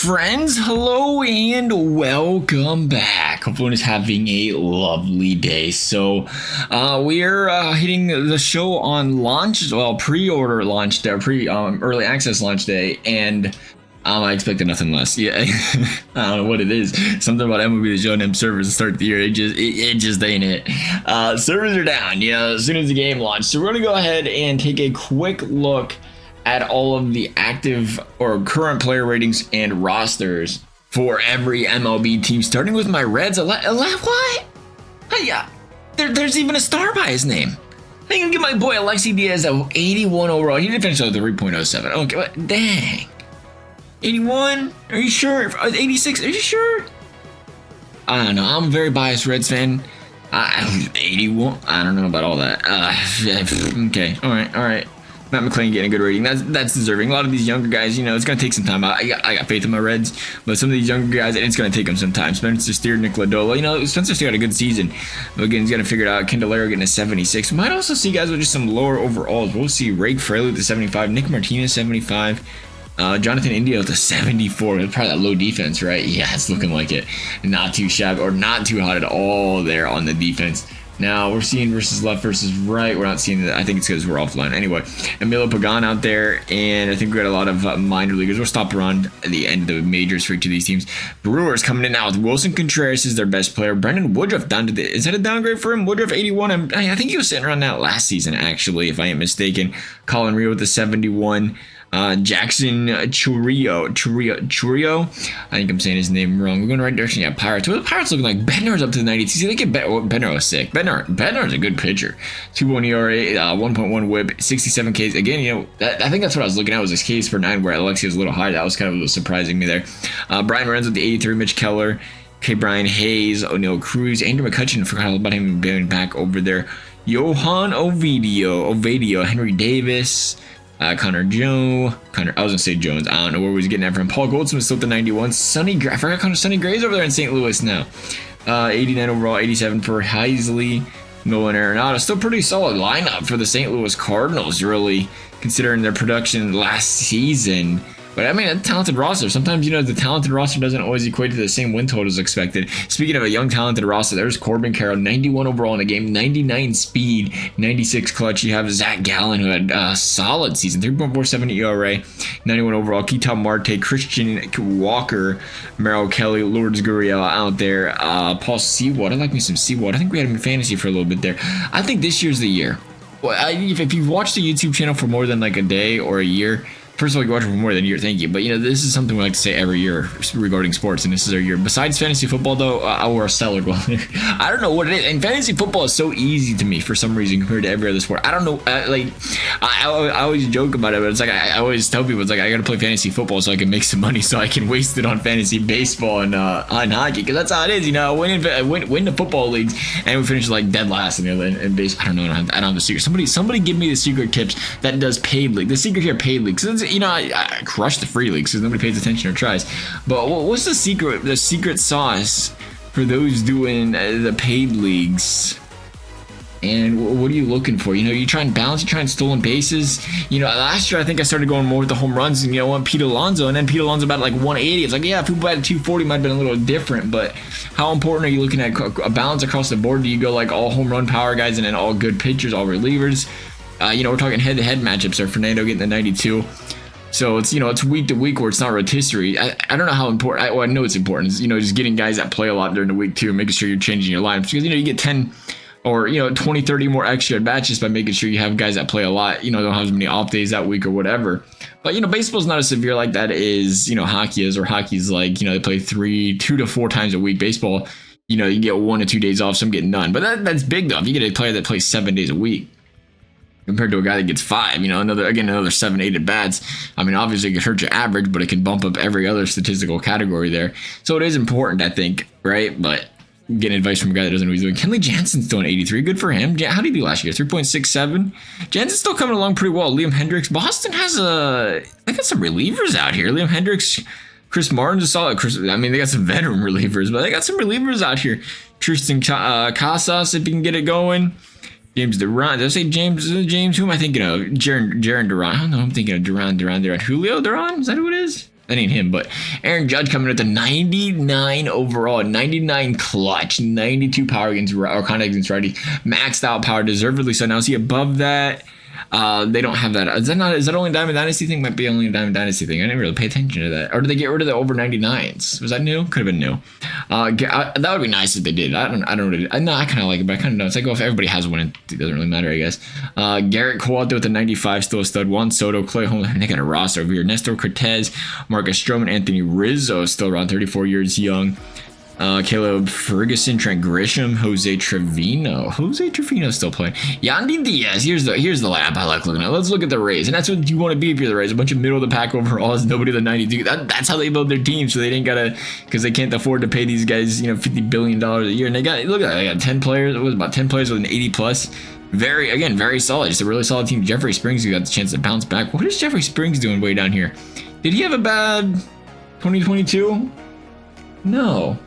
friends, hello and welcome back. Hope everyone is having a lovely day. So we're hitting the show on launch, well, pre-order launch day, early access launch day, and I expected nothing less. Yeah, I don't know what it is. Something about MLB the Show and them servers to start the year. It just ain't it. Servers are down, as soon as the game launched. So we're gonna go ahead and take a quick look at all of the active or current player ratings and rosters for every MLB team, starting with my Reds. What? Yeah, there's even a star by his name. I can give my boy Alexi Diaz a 81 overall. He did finish with a 3.07. Okay, but dang. 81? Are you sure? 86? Are you sure? I don't know. I'm a very biased Reds fan. 81? I don't know about all that. Okay. All right. Matt McClain getting a good rating. That's deserving. A lot of these younger guys, it's going to take some time. I got faith in my Reds, but some of these younger guys, it's going to take them some time. Spencer Steer, Nick Lodolo. Spencer Steer had a good season. But again, he's got to figure it out. Candelario getting a 76. We might also see guys with just some lower overalls. We'll see Rake Fraley with the 75. Nick Martinez, 75. Jonathan India with a 74. Probably that low defense, right? Yeah, it's looking like it. Not too shabby or not too hot at all there on the defense. Now we're seeing versus left versus right. We're not seeing that. I think it's because we're offline. Anyway, Emilio Pagan out there, and I think we got a lot of minor leaguers. We'll stop around the end of the majors for each of these teams. Brewers coming in now with Wilson Contreras is their best player. Brendan Woodruff down to is that a downgrade for him? Woodruff 81. I think he was sitting around that last season, actually, if I ain't mistaken. Colin Rio with the 71. Jackson Churio. I think I'm saying his name wrong. We're going the right direction. Yeah, Pirates. Well, the Pirates looking like Bednar's up to the 92. See, they get Bednar was sick. Bednar's a good pitcher. 2.1 ERA, 1.1 WHIP, 67 Ks. Again, I think that's what I was looking at was his Ks per 9, where Alexi was a little higher. That was kind of surprising me there. Brian Lorenzo with the 83. Mitch Keller, K. Brian Hayes, O'Neal Cruz, Andrew McCutcheon. Forgot about him being back over there. Johan Ovadio, Henry Davis. Connor Joe. I was going to say Jones. I don't know where he was getting that from. Paul Goldsmith still at the 91. I forgot Sonny Gray's over there in St. Louis now. 89 overall, 87 for Heisley. Nolan Arenado. Still pretty solid lineup for the St. Louis Cardinals, really, considering their production last season. But I mean, a talented roster. Sometimes, the talented roster doesn't always equate to the same win totals expected. Speaking of a young, talented roster, there's Corbin Carroll, 91 overall in the game, 99 speed, 96 clutch. You have Zach Gallen, who had a solid season, 3.47 ERA, 91 overall. Keaton Marte, Christian Walker, Merrill Kelly, Lourdes Gurriel out there. Paul Sewald. I like me some Sewald. I think we had him in fantasy for a little bit there. I think this year's the year. Well, if you've watched the YouTube channel for more than like a day or a year, first of all, you watch it for more than a year, thank you. But, this is something we like to say every year regarding sports, and this is our year. Besides fantasy football, though, I wore a stellar goal. I don't know what it is. And fantasy football is so easy to me for some reason compared to every other sport. I don't know. I always joke about it, but it's like I always tell people, it's like I got to play fantasy football so I can make some money so I can waste it on fantasy baseball and on hockey, because that's how it is. I win the football leagues, and we finish like dead last in baseball. I don't know. I don't have the secret. Somebody give me the secret tips that does paid league. The secret here, paid league. So I crush the free leagues because nobody pays attention or tries. But what's the secret sauce for those doing the paid leagues? And what are you looking for? You try and balance, you try and stolen bases. Last year I think I started going more with the home runs, and went Pete Alonso, and then Pete Alonso about like 180. It's like, yeah, if people had 240 might have been a little different, but how important are you looking at a balance across the board? Do you go like all home run power guys and then all good pitchers, all relievers? We're talking head-to-head matchups there. Fernando getting the 92. So it's week to week where it's not rotisserie. I don't know how important. I know it's important. It's, just getting guys that play a lot during the week too, making sure you're changing your lineups, because you get 10 or 20, 30 more extra at bats just by making sure you have guys that play a lot. Don't have as many off days that week or whatever. But baseball's not as severe like that is hockey is, or hockey's like they play 2 to 4 times a week. Baseball, you get 1 to 2 days off, some get none. But that's big though. If you get a player that plays 7 days a week, compared to a guy that gets 5, another 7, 8 at bats. I mean, obviously it could hurt your average, but it can bump up every other statistical category there. So it is important, I think, right? But getting advice from a guy that doesn't know what he's doing. Kenley Jansen's still an 83. Good for him. How did he do last year? 3.67. Jansen's still coming along pretty well. Liam Hendricks. Boston has they got some relievers out here. Liam Hendricks, Chris Martin's a solid. They got some veteran relievers, but they got some relievers out here. Tristan Casas, if he can get it going. James Duran. Did I say James? Who am I thinking of? Jaron Duran. I don't know. I'm thinking of Duran. Julio Duran? Is that who it is? That ain't him, but Aaron Judge coming at the 99 overall, 99 clutch, 92 power against or contact against righty, maxed out power, deservedly so. Now is he above that? They don't have that. Is that only a Diamond Dynasty thing? Might be only a Diamond Dynasty thing. I didn't really pay attention to that. Or did they get rid of the over 99s? Was that new? Could have been new. That would be nice if they did. I don't really. No, I kind of like it, but I kind of know. It's like, well, if everybody has one, it doesn't really matter, I guess. Garrett Cole out there with the 95, still a stud. Juan Soto, Clay Holmes. They got a roster over here. Nestor Cortez, Marcus Stroman, Anthony Rizzo, still around 34 years young. Caleb Ferguson, Trent Grisham, Jose Trevino. Jose Trevino still playing. Yandy Diaz. Here's the lineup I like looking at. Let's look at the Rays, and that's what you want to be if you're the Rays. A bunch of middle of the pack overalls, nobody the 92. That's how they build their team. So they didn't gotta, because they can't afford to pay these guys, $50 billion a year. And they got, look at that, they got 10 players. It was about 10 players with an 80 plus. Very solid. Just a really solid team. Jeffrey Springs, who got the chance to bounce back. What is Jeffrey Springs doing way down here? Did he have a bad 2022? No.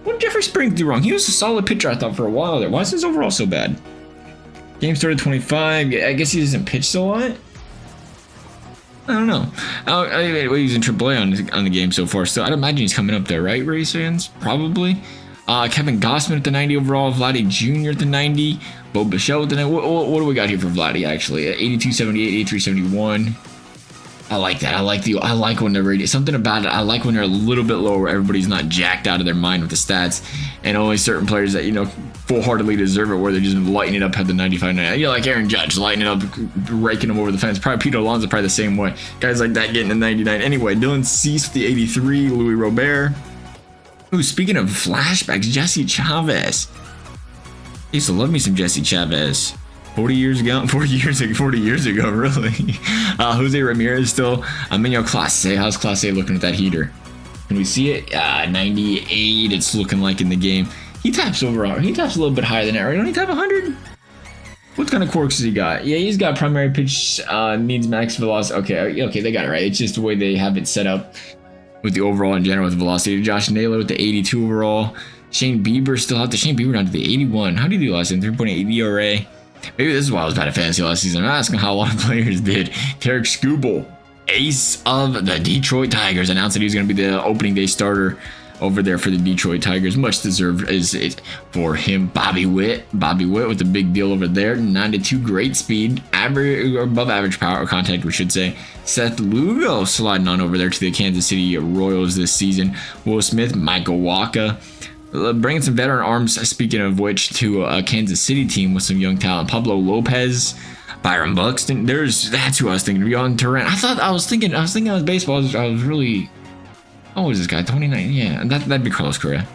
What did Jeffrey Springs do wrong? He was a solid pitcher, I thought, for a while there. Why is his overall so bad? Game started 25. I guess he doesn't pitch so a lot. I don't know. He's in AAA on the game so far. So I'd imagine he's coming up there, right, Rays fans? Probably. Kevin Gossman at the 90 overall. Vladdy Jr. at the 90. Bo Bichette at the 90. What do we got here for Vladdy, actually? 82, 78, 83, 71. I like that. I like when they're rated. Something about it. I like when they're a little bit lower. Everybody's not jacked out of their mind with the stats, and only certain players that full-heartedly deserve it, where they're just lighting it up, have the 95, 99. Like Aaron Judge, lighting it up, raking them over the fence. Probably Pete Alonso, probably the same way. Guys like that getting the 99. Anyway, Dylan Cease with the 83. Louis Robert. Ooh, speaking of flashbacks, Jesse Chavez. I used to love me some Jesse Chavez. 40 years ago, really. Jose Ramirez still. Emmanuel Clase. How's Clase looking at that heater? Can we see it? 98, it's looking like in the game. He taps overall. He taps a little bit higher than that, right? Don't he tap 100? What kind of quirks has he got? Yeah, he's got primary pitch, needs max velocity. Okay, they got it right. It's just the way they have it set up with the overall in general with velocity. Josh Naylor with the 82 overall. Shane Bieber still out there. Shane Bieber down to the 81. How did he do last season? 3.8 ERA. Maybe this is why I was bad at fantasy last season. I'm asking how a lot of players did. Tarek Skubal, ace of the Detroit Tigers, announced that he was going to be the opening day starter over there for the Detroit Tigers. Much deserved is it for him. Bobby Witt with the big deal over there. 92 great speed, average or above average power or contact, we should say. Seth Lugo sliding on over there to the Kansas City Royals this season. Will Smith, Michael Wacha. Bringing some veteran arms, speaking of which, to a Kansas City team with some young talent. Pablo Lopez, Byron Buxton. That's who I was thinking. Beyond Durant. I was thinking I was baseball. I was really. How old is this guy? 29. Yeah, that'd be Carlos Correa.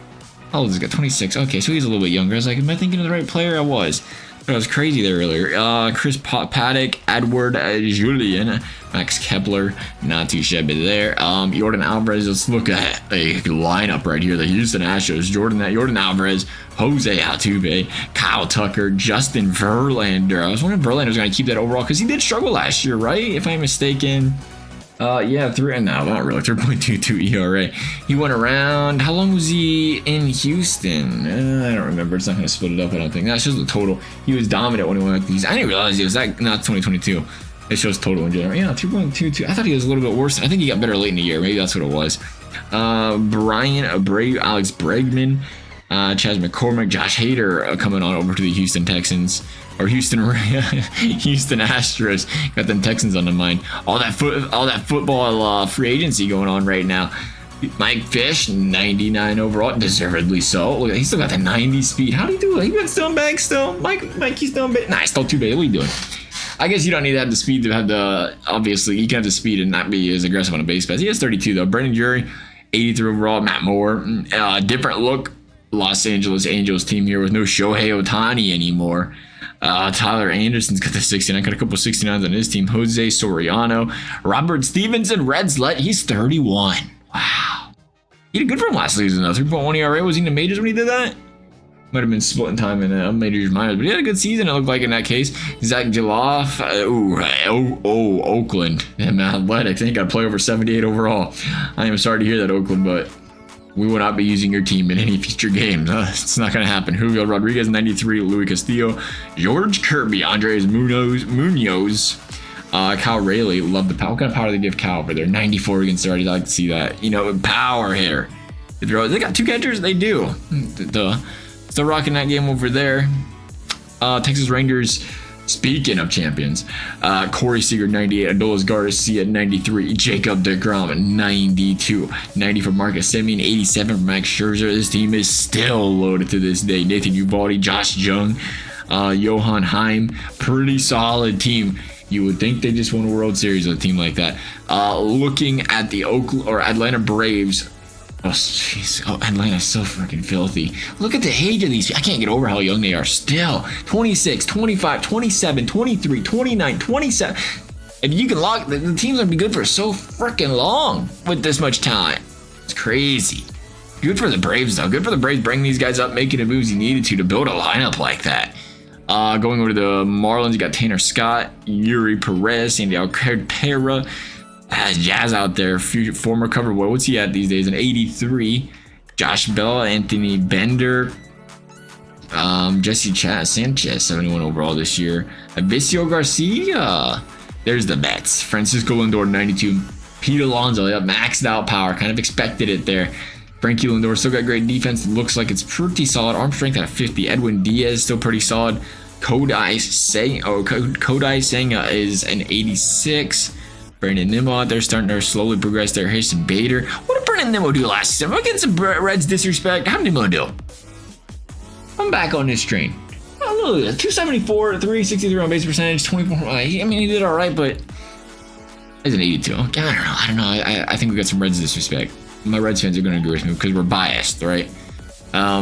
How old is this guy? 26. Okay, so he's a little bit younger. I was like, am I thinking of the right player? I was. But I was crazy there earlier. Chris Paddock, Edward Julian, Max Kepler, not too shabby there. Jordan Alvarez. Let's look at a lineup right here. The Houston Astros. Jordan Alvarez, Jose Altuve, Kyle Tucker, Justin Verlander. I was wondering if Verlander was going to keep that overall because he did struggle last year, right? If I'm mistaken. Yeah, not really. 3.22 ERA. He went around. How long was he in Houston? I don't remember. It's not going to split it up, I don't think. That's just the total. He was dominant when he went with these. I didn't realize he was not 2022. It shows total in general. Yeah, 3.22. I thought he was a little bit worse. I think he got better late in the year. Maybe that's what it was. Brian Abreu, Alex Bregman, Chas McCormick, Josh Hader coming on over to the Houston Texans. Or Houston Astros. Got them Texans on the mind. All that football free agency going on right now. Mike Fish, 99 overall, deservedly so. Look, he's still got the 90 speed. How do you do it? He been still in bag still. Mike, he's still in bag. Nah, he's still too big. What are you doing? I guess you don't need to have the speed to have the. Obviously, you can have the speed and not be as aggressive on a base pass. He has 32 though. Brendan Jury, 83 overall. Matt Moore, different look. Los Angeles Angels team here with no Shohei Ohtani anymore. Tyler Anderson's got the 69. Got a couple 69s on his team. Jose Soriano. Robert Stevenson, Reds let. He's 31. Wow. He did good for him last season, though. 3.1 ERA. Was he in the majors when he did that? Might have been splitting time in majors minors, but he had a good season, it looked like, in that case. Zach Geloff. Oakland. And Athletics. They got to play over 78 overall. I am sorry to hear that, Oakland, but we will not be using your team in any future games. It's not going to happen. Julio Rodriguez, 93. Louis Castillo. George Kirby. Andres Munoz. Kyle Rayleigh, love the power. What kind of power do they give Kyle over there? 94 against the righties. I like to see that. You know, power hitter. They got 2 catchers. They do. Still rocking that game over there. Texas Rangers. Speaking of champions, Corey Seager 98, Adolis Garcia 93, Jacob deGrom 92, 90 for Marcus Semien, 87 for Max Scherzer. This team is still loaded to this day. Nathan Eovaldi, Josh Jung, Johan Heim, pretty solid team. You would think they just won a World Series with a team like that. Looking at the Oakland or Atlanta Braves. Oh, jeez. Oh, Atlanta's so freaking filthy. Look at the age of these. I can't get over how young they are still. 26, 25, 27, 23, 29, 27. If you can lock, the team's going to be good for so freaking long with this much time. It's crazy. Good for the Braves, though. Good for the Braves bringing these guys up, making the moves he needed to build a lineup like that. Going over to the Marlins, you got Tanner Scott, Yuri Perez, Sandy Alcantara. Jazz out there, former cover boy. What's he at these days? An 83. Josh Bell, Anthony Bender, Jesse Sanchez, 71 overall this year. Avicio Garcia. There's the Mets. Francisco Lindor, 92. Pete Alonso, maxed out power. Kind of expected it there. Frankie Lindor still got great defense. Looks like it's pretty solid. Arm strength at a 50. Edwin Diaz still pretty solid. Kodai Senga is an 86. Brandon Nimmo out there starting to slowly progress there. Harrison Bader. What did Brandon Nimmo do last season? We're getting some Reds disrespect. How did Nimmo do? I'm back on this train. Oh, look at that. 274, 363 on base percentage, 24. I mean, he did all right, but it's an 82. I don't know. I think we got some Reds disrespect. My Reds fans are going to agree with me because we're biased, right? I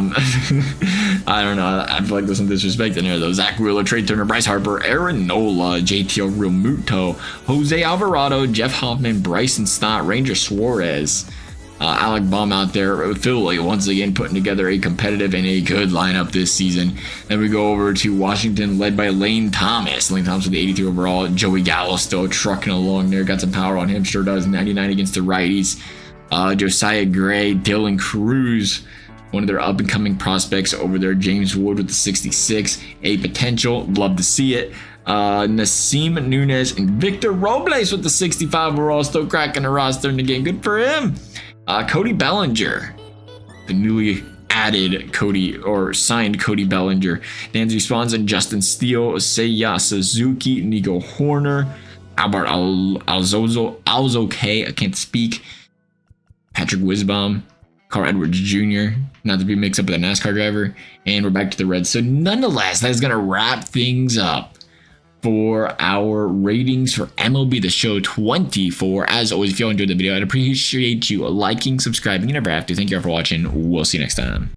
don't know. I feel like there's some disrespect in there though. Zach Wheeler, Trey Turner, Bryce Harper, Aaron Nola, JT Realmuto, Jose Alvarado, Jeff Hoffman, Bryson Stott, Ranger Suarez, Alec Baum out there. Philly once again putting together a competitive and a good lineup this season. Then we go over to Washington, led by Lane Thomas. Lane Thomas with the 83 overall. Joey Gallo still trucking along there. Got some power on him. Sure does. 99 against the righties. Josiah Gray, Dylan Cruz, one of their up-and-coming prospects over there. James Wood with the 66, a potential. Love to see it. Nasim Nunez and Victor Robles with the 65 overall. Still cracking the roster in the game. Good for him. Cody Bellinger, the newly added signed Cody Bellinger. Dansby Swanson, Justin Steele, Seiya Suzuki, Nico Horner, Albert Alzoke, I can't speak. Patrick Wisbaum, Carl Edwards Jr., not to be mixed up with a NASCAR driver, and we're back to the Reds. So nonetheless, that is going to wrap things up for our ratings for MLB The Show 24. As always, if you all enjoyed the video, I'd appreciate you liking, subscribing. You never have to. Thank you all for watching. We'll see you next time.